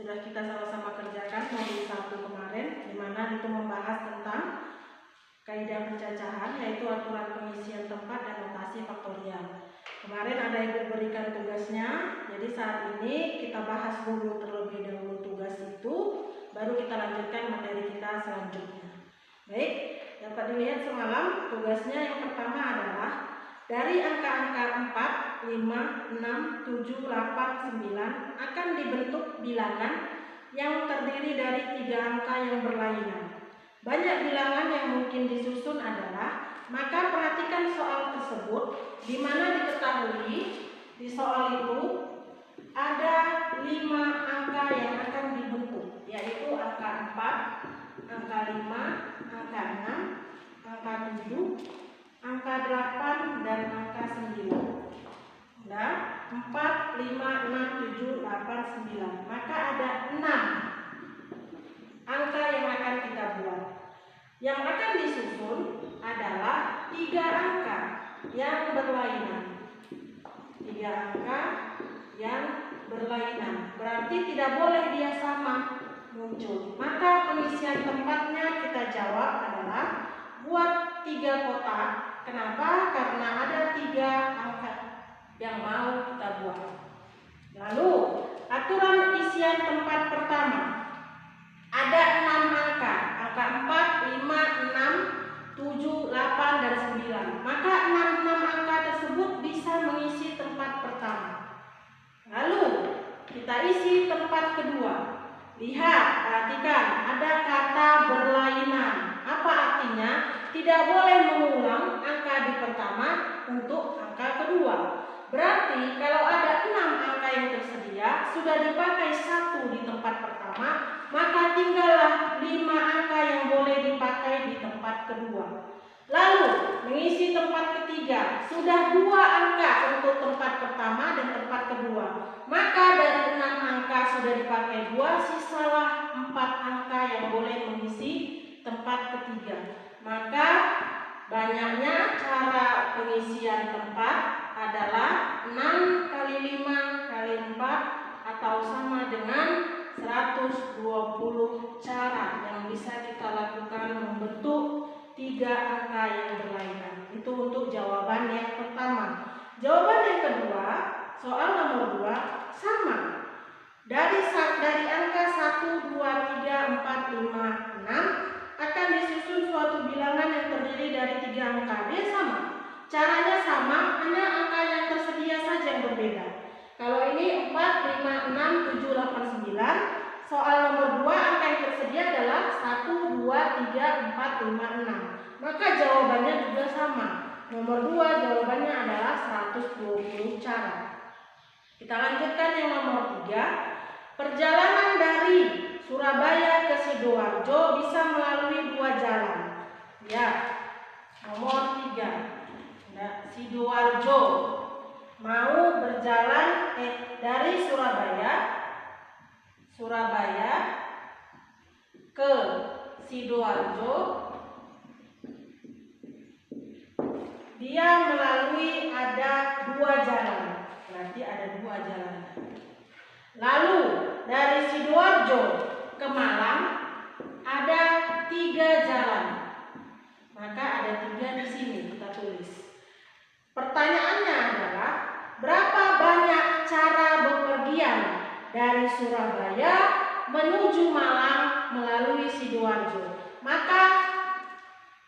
sudah kita sama-sama kerjakan modul 1 kemarin, di mana itu membahas tentang kaidah pencacahan, yaitu aturan pengisian tempat dan notasi faktorial. Kemarin ada ibu berikan tugasnya, jadi saat ini kita bahas dulu terlebih dahulu tugas itu, baru kita lanjutkan materi kita selanjutnya. Baik, dapat dilihat semalam tugasnya yang pertama adalah dari angka-angka 4, 5, 6, 7, 8, 9 akan dibentuk bilangan yang terdiri dari 3 angka yang berlainan. Banyak bilangan yang mungkin disusun adalah, maka perhatikan soal tersebut, di mana diketahui di soal itu ada 5 angka yang akan dibentuk, yaitu angka 4, angka 5, angka 6, angka 7, angka 8, dan angka 9. Nah, 4, 5, 6, 7, 8, 9. Maka ada 6 angka yang akan kita buat. Yang akan disusun adalah 3 angka yang berlainan. 3 angka yang berlainan. Berarti tidak boleh dia sama muncul. Maka pengisian tempatnya kita jawab adalah buat 3 kotak. Kenapa? Karena ada 3 angka yang mau kita buat. Lalu aturan isian tempat pertama, ada 6 angka, angka 4, 5, 6, 7, 8, dan 9. Maka 6 angka tersebut bisa mengisi tempat pertama. Lalu kita isi tempat kedua. Lihat, perhatikan, ada kata berlainan. Apa artinya? Tidak boleh mengulang angka di pertama untuk angka kedua. Berarti kalau ada 6 angka yang tersedia, sudah dipakai 1 di tempat pertama, maka tinggallah 5 angka yang boleh dipakai di tempat kedua. Lalu mengisi tempat ketiga, sudah 2 angka untuk tempat pertama dan tempat kedua. Maka dari 6 angka sudah dipakai 2, sisalah 4 angka yang boleh mengisi tempat ketiga. Maka banyaknya cara pengisian tempat adalah 6 kali 5 kali 4 atau sama dengan 120 cara yang bisa kita lakukan membentuk 3 angka yang berlainan. Itu untuk jawaban yang pertama. Jawaban yang kedua, soal nomor 2 sama. Dari angka 1, 2, 3, 4, 5, 6 akan disusun suatu bilangan yang terdiri dari 3 angka. Dia sama. Caranya sama, hanya angka yang tersedia saja yang berbeda. Kalau ini 4, 5, 6, 7, 8, 9. Soal nomor 2 angka yang tersedia adalah 1, 2, 3, 4, 5, 6. Maka jawabannya juga sama. Nomor 2 jawabannya adalah 120 cara. Kita lanjutkan yang nomor 3. Perjalanan dari Surabaya ke Sidoarjo bisa melalui 2 jalan. Ya, nomor 3. Nah, Sidoarjo mau berjalan dari Surabaya ke Sidoarjo. Dia melalui ada 2 jalan. Berarti ada 2 jalan. Lalu dari Sidoarjo ke Malang ada 3 jalan. Maka ada 3 di sini kita tulis. Pertanyaannya adalah berapa banyak cara bepergian dari Surabaya menuju Malang melalui Sidoarjo? Maka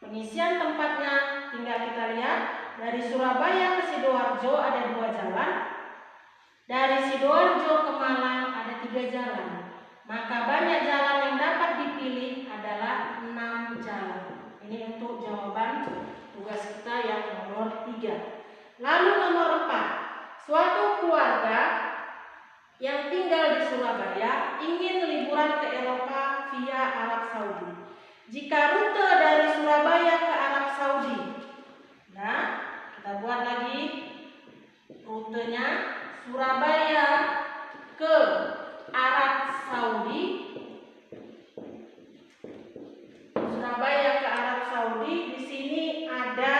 pengisian tempatnya tinggal kita lihat. Dari Surabaya ke Sidoarjo ada 2 jalan. Dari Sidoarjo ke Malang ada 3 jalan. Maka banyak jalan yang dapat dipilih adalah 6 jalan. Ini untuk jawaban tugas kita yang nomor 3. Lalu nomor 4. Suatu keluarga yang tinggal di Surabaya ingin liburan ke Eropa via Arab Saudi. Jika rute dari Surabaya ke Arab Saudi, nah kita buat lagi rutenya. Surabaya ke Arab Saudi. Surabaya ke Arab Saudi, di sini ada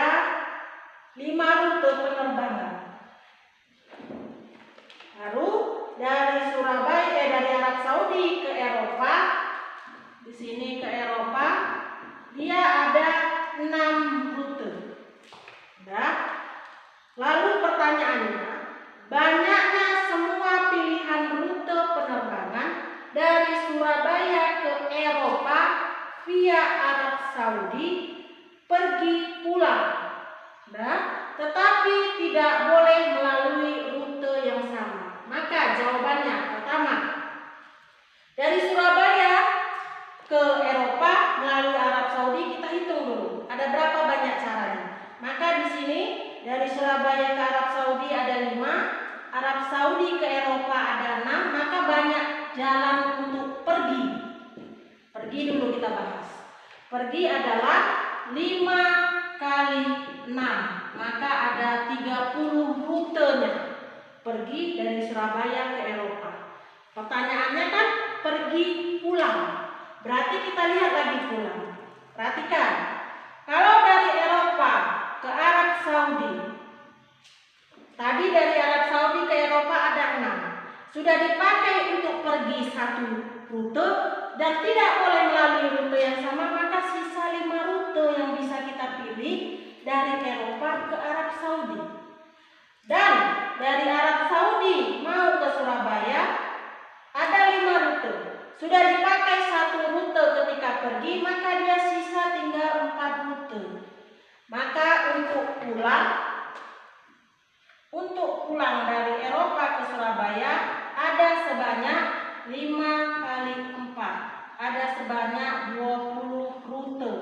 5 rute penerbangan. Lalu dari Arab Saudi via Arab Saudi pergi pulang. Nah, tetapi tidak boleh melalui rute yang sama. Maka jawabannya pertama, dari Surabaya ke Eropa melalui Arab Saudi kita hitung dulu. Ada berapa banyak caranya? Maka di sini dari Surabaya ke Arab Saudi ada 5, Arab Saudi ke Eropa ada 6, maka banyak jalan untuk pergi. Pergi dulu kita bahas. Pergi adalah 5 kali 6, maka ada 30 rutenya. Pergi dari Surabaya ke Eropa. Pertanyaannya kan pergi pulang. Berarti kita lihat lagi pulang. Perhatikan. Kalau dari Eropa ke Arab Saudi, tadi dari Arab Saudi ke Eropa ada 6. Sudah dipakai untuk pergi 1 rute dan tidak boleh melalui rute yang sama, maka sisa 5 rute yang bisa kita pilih dari Eropa ke Arab Saudi. Dan dari Arab Saudi mau ke Surabaya ada 5 rute. Sudah dipakai 1 rute ketika pergi, maka dia sisa tinggal 4 rute. Maka untuk pulang dari Eropa ke Surabaya ada sebanyak 5 kali 4. Ada sebanyak 20 rute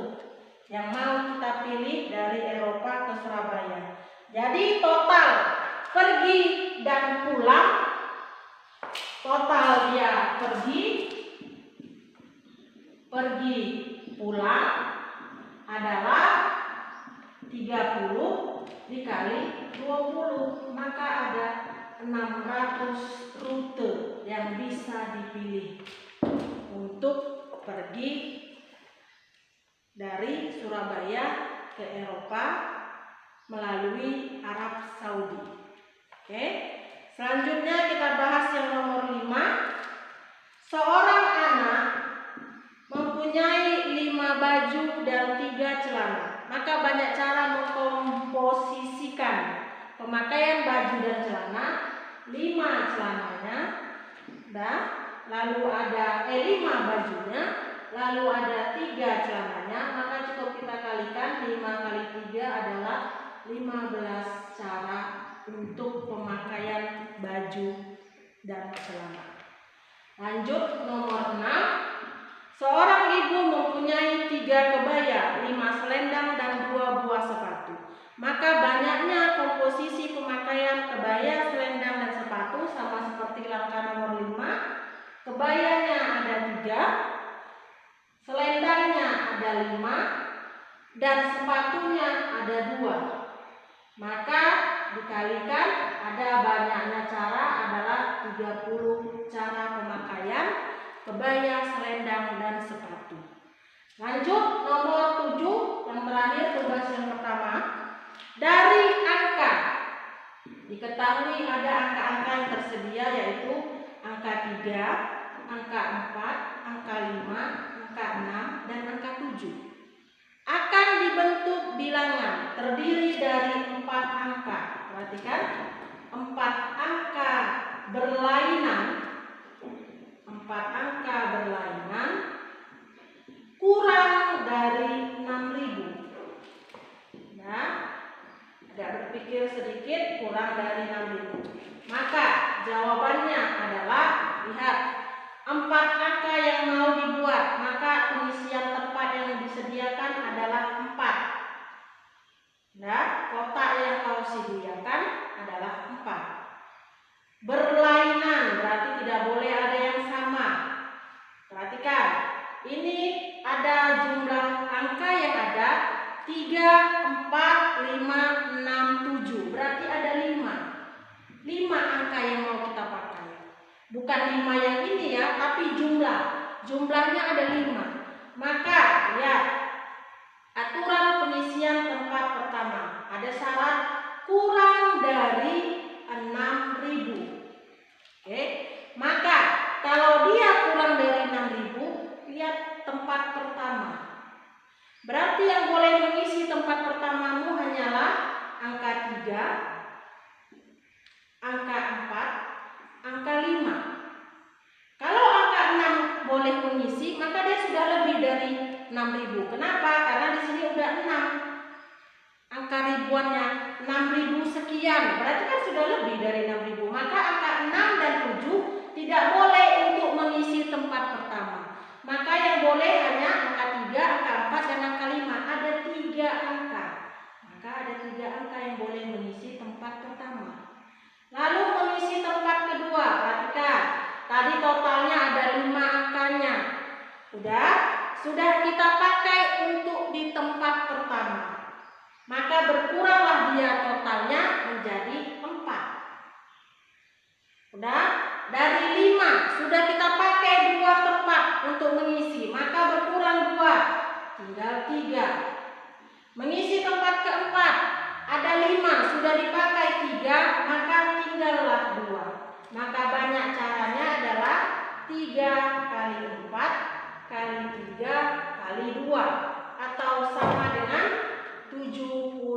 yang mau kita pilih dari Eropa ke Surabaya. Jadi total pergi dan pulang, total dia pergi pulang adalah 30 dikali 20, maka ada 600 rute yang bisa dipilih untuk pergi dari Surabaya ke Eropa melalui Arab Saudi. Oke. Selanjutnya kita bahas yang nomor 5. Seorang anak mempunyai 5 baju dan 3 celana. Maka banyak cara mengkomposisikan pemakaian baju dan celana. 5 celananya, lalu ada 5 bajunya, lalu ada 3 celananya, maka cukup kita kalikan 5 kali 3 adalah 15 cara untuk pemakaian baju dan celana. Lanjut nomor 6. Seorang ibu mempunyai 3 kebaya, 5 selendang dan 2 buah sepatu. Maka banyaknya komposisi pemakaian kebaya, selendang dan sepatu sama seperti langkah nomor 5. Kebayanya ada 3, selendangnya ada 5, dan sepatunya ada 2. Maka dikalikan ada banyaknya cara adalah 30 cara pemakaian kebaya, selendang dan sepatu. Lanjut nomor 7, yang terakhir tugas yang pertama. Dari angka diketahui ada angka-angka yang tersedia, yaitu angka 3, angka 4, angka 5, angka 6, dan angka 7. Akan dibentuk bilangan terdiri dari 4 angka. Perhatikan, 4 angka berlainan. 4 angka berlainan kurang dari 6.000. Nah, agak berpikir sedikit, kurang dari 6.000. Maka jawabannya adalah, lihat, 4 angka yang mau dibuat, maka pengisian tempat yang disediakan adalah 4. Nah, kotak yang kau sediakan adalah 4. Berlainan berarti tidak boleh ada yang sama. Perhatikan, ini ada jumlah angka yang ada 3, 4, 5, 6, 7. Berarti ada 5. 5 angka yang mau kita pakai. Bukan 5 yang ini ya, tapi jumlahnya ada 5. Maka lihat aturan pengisian tempat pertama. Ada syarat kurang dari 6.000. Oke, maka kalau dia kurang dari 6.000, lihat tempat pertama. Berarti yang boleh mengisi tempat pertamamu hanyalah angka 3, angka 4, angka 5. Kalau angka 6 boleh mengisi, maka dia sudah lebih dari 6.000. 6.000. Kenapa? Karena di sini udah 6. Angka ribuannya 6.000 sekian. Berarti kan sudah lebih dari 6.000. Maka angka 6 dan 7 tidak boleh untuk mengisi tempat pertama. Maka yang boleh hanya angka 3, angka 4, dan angka 5. Ada 3 angka. Maka ada 3 angka yang boleh mengisi tempat pertama. Lalu mengisi tempat kedua. Perhatikan. Tadi totalnya ada 5 angkanya. Sudah kita pakai untuk di tempat pertama. Maka berkuranglah dia totalnya menjadi 4. Dari 5 sudah kita pakai 2 tempat untuk mengisi, maka berkurang 2, tinggal 3. Mengisi tempat keempat, ada 5 sudah dipakai 3, maka tinggallah 2. Maka banyak caranya adalah 3 kali 4 kali 3 kali 2, atau sama dengan 72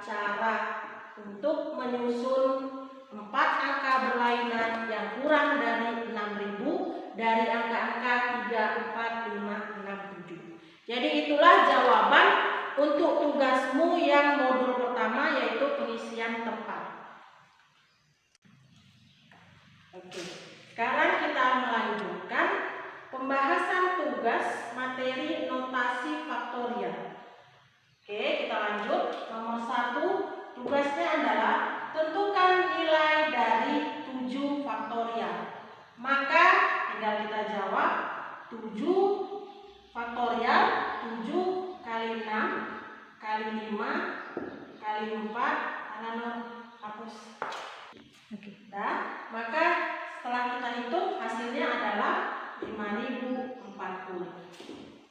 cara untuk menyusun 4 angka berlainan yang kurang dari 6.000 dari angka-angka 3, 4, 5, 6, 7. Jadi itulah jawaban untuk tugasmu yang modul pertama, yaitu pengisian tempat. Oke, sekarang kita melanjutkan pembahasan tugas materi notasi faktorial. Oke, kita lanjut. Nomor 1, tugasnya adalah tentukan nilai dari 7 faktorial. Maka tinggal kita jawab 7 faktorial, 7 kali 6 kali 5 kali 4, hapus. Oke. Maka setelah kita hitung, hasilnya adalah 5.040.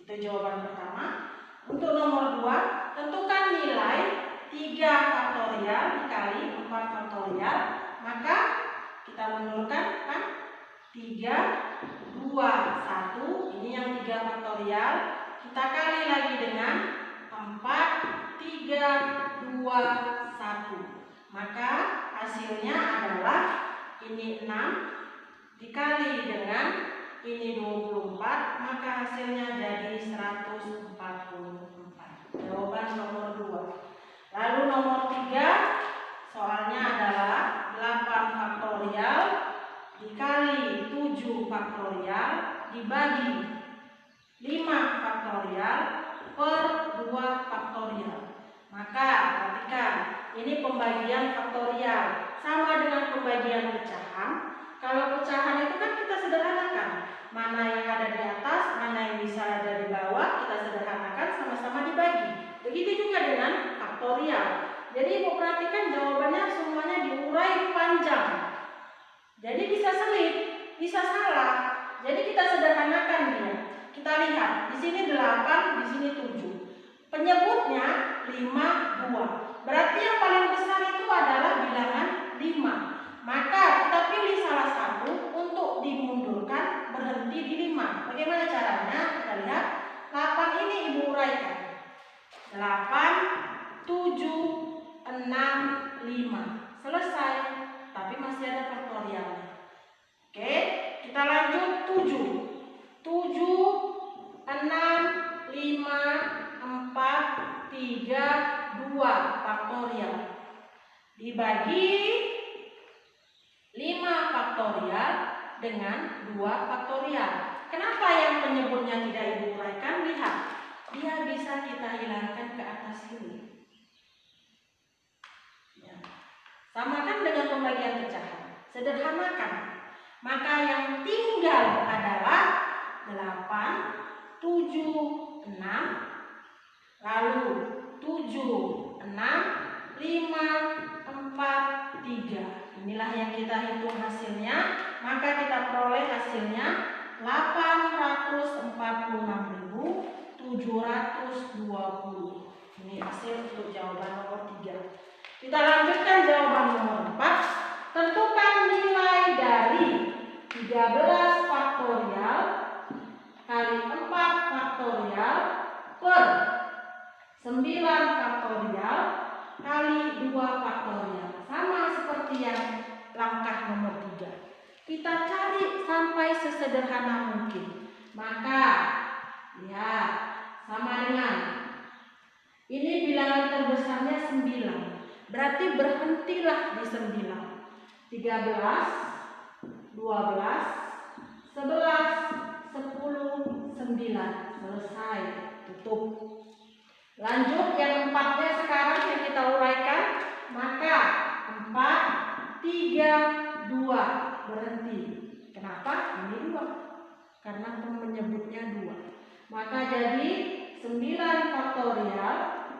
Itu jawaban pertama. Untuk nomor 2, tentukan nilai 3 faktorial dikali 4 faktorial. Maka kita mundurkan kan 3, 2, 1. Ini yang 3 faktorial. Kita kali lagi dengan 4, 3, 2, 1. Maka hasilnya adalah ini 6 dikali dengan ini 24, maka hasilnya jadi 144. Jawaban nomor 2. Lalu nomor 3, soalnya adalah 8 faktorial dikali 7 faktorial dibagi 5 faktorial per 2 faktorial. Maka perhatikan, ini pembagian faktorial sama dengan pembagian pecahan. Kalau pecahan itu kan kita sederhanakan, mana yang ada di atas, mana yang bisa ada di bawah, kita sederhanakan, sama-sama dibagi. Begitu juga dengan faktorial. Jadi Ibu perhatikan jawabannya semuanya diurai panjang. Jadi bisa selip, bisa salah. Jadi kita sederhanakan dia. Kita lihat, di sini 8, di sini 7. Penyebutnya 5, 2. Berarti yang paling besar itu adalah bilangan 5. Maka kita pilih salah satu untuk dimundurkan, berhenti di 5. Bagaimana caranya? Kita lihat, 8 ini Ibu uraikan. 8, 7, 6, 5. Selesai. Tapi masih ada faktorialnya. Oke, kita lanjut 7. 7, 6, 5, 4, 3, 2 faktorial dibagi 5 faktorial dengan 2 faktorial. Kenapa yang penyebutnya tidak Ibu uraikan? Lihat, dia bisa kita hilangkan ke atas sini. Ya. Samakan dengan pembagian pecahan, sederhanakan. Maka yang tinggal adalah 8, 7, 6, lalu 7, 6, 5, 4, 3. Inilah yang kita hitung hasilnya. Maka kita peroleh hasilnya 846.720. Ini hasil untuk jawaban nomor 3. Kita lanjutkan jawaban nomor 4. Tentukan nilai dari 13 faktorial kali 4 faktorial per 9 faktorial kali 2 faktorial. Sama seperti yang langkah nomor 3. Kita cari sampai sesederhana mungkin. Maka 5 Lihat, sama dengan ini bilangan terbesarnya 9. Berarti berhentilah di 9. 13, 12, 11, 10, 9. Selesai, tutup. Lanjut yang empatnya sekarang yang kita uraikan. Maka 4, 3, 2. Berhenti. Kenapa? Ini 2. Karena menyebutnya 2. Maka jadi 9 faktorial,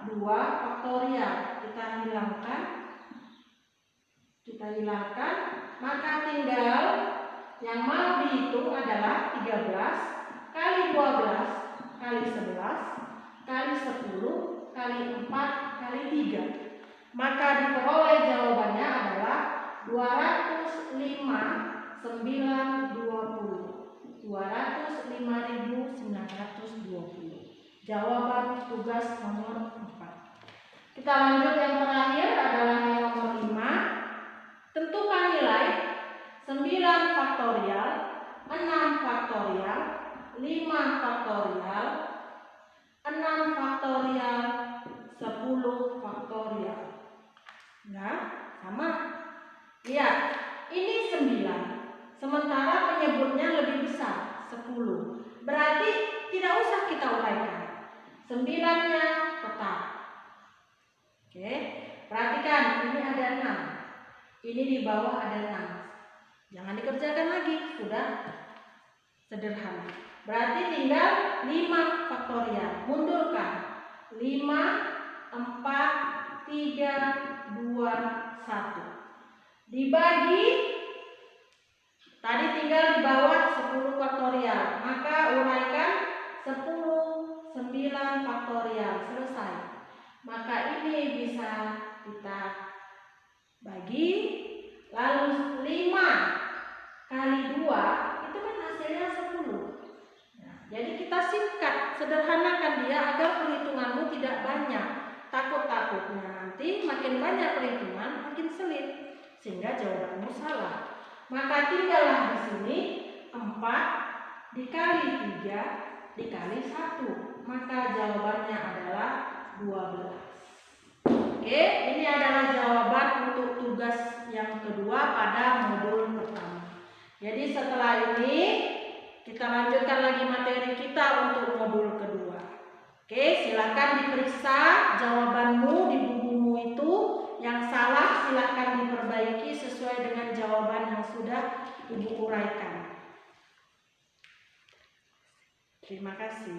2 faktorial. Kita hilangkan. Maka tinggal yang mau dihitung adalah 13 kali 12 kali 11 kali 10 kali 4 kali 3. Maka diperoleh jawabannya adalah 205, 9, 20. 205.920. Jawaban tugas nomor 4. Kita lanjut yang terakhir adalah yang nomor 5. Tentukan nilai 9 faktorial, 6 faktorial, 5 faktorial, 6 faktorial, 10 faktorial. Nah, sama. Lihat, ini 9. Sementara penyebutnya lebih besar, 10. Berarti tidak usah kita uraikan. 9-nya tetap. Oke, perhatikan ini ada 6. Ini di bawah ada 6. Jangan dikerjakan lagi, sudah sederhana. Berarti tinggal 5 faktorial. Mundurkan. 5, 4, 3, 2, 1. Dibagi, tadi tinggal di bawah 10 faktorial. Maka uraikan 10, 9 faktorial. Selesai. Maka ini bisa kita bagi. Lalu 5 kali 2 itu kan hasilnya 10. Nah, jadi kita singkat, sederhanakan dia agar perhitunganmu tidak banyak. Takut-takutnya nanti makin banyak perhitungan makin sulit sehingga jawabanmu salah. Maka tinggallah di sini 4 dikali 3 dikali 1. Maka jawabannya adalah 12. Oke, ini adalah jawaban untuk tugas yang kedua pada modul pertama. Jadi setelah ini kita lanjutkan lagi materi kita untuk modul kedua. Oke, silakan diperiksa jawabanmu di bukumu itu. Yang salah silakan diperbaiki sesuai dengan jawaban yang sudah Ibu uraikan. Terima kasih.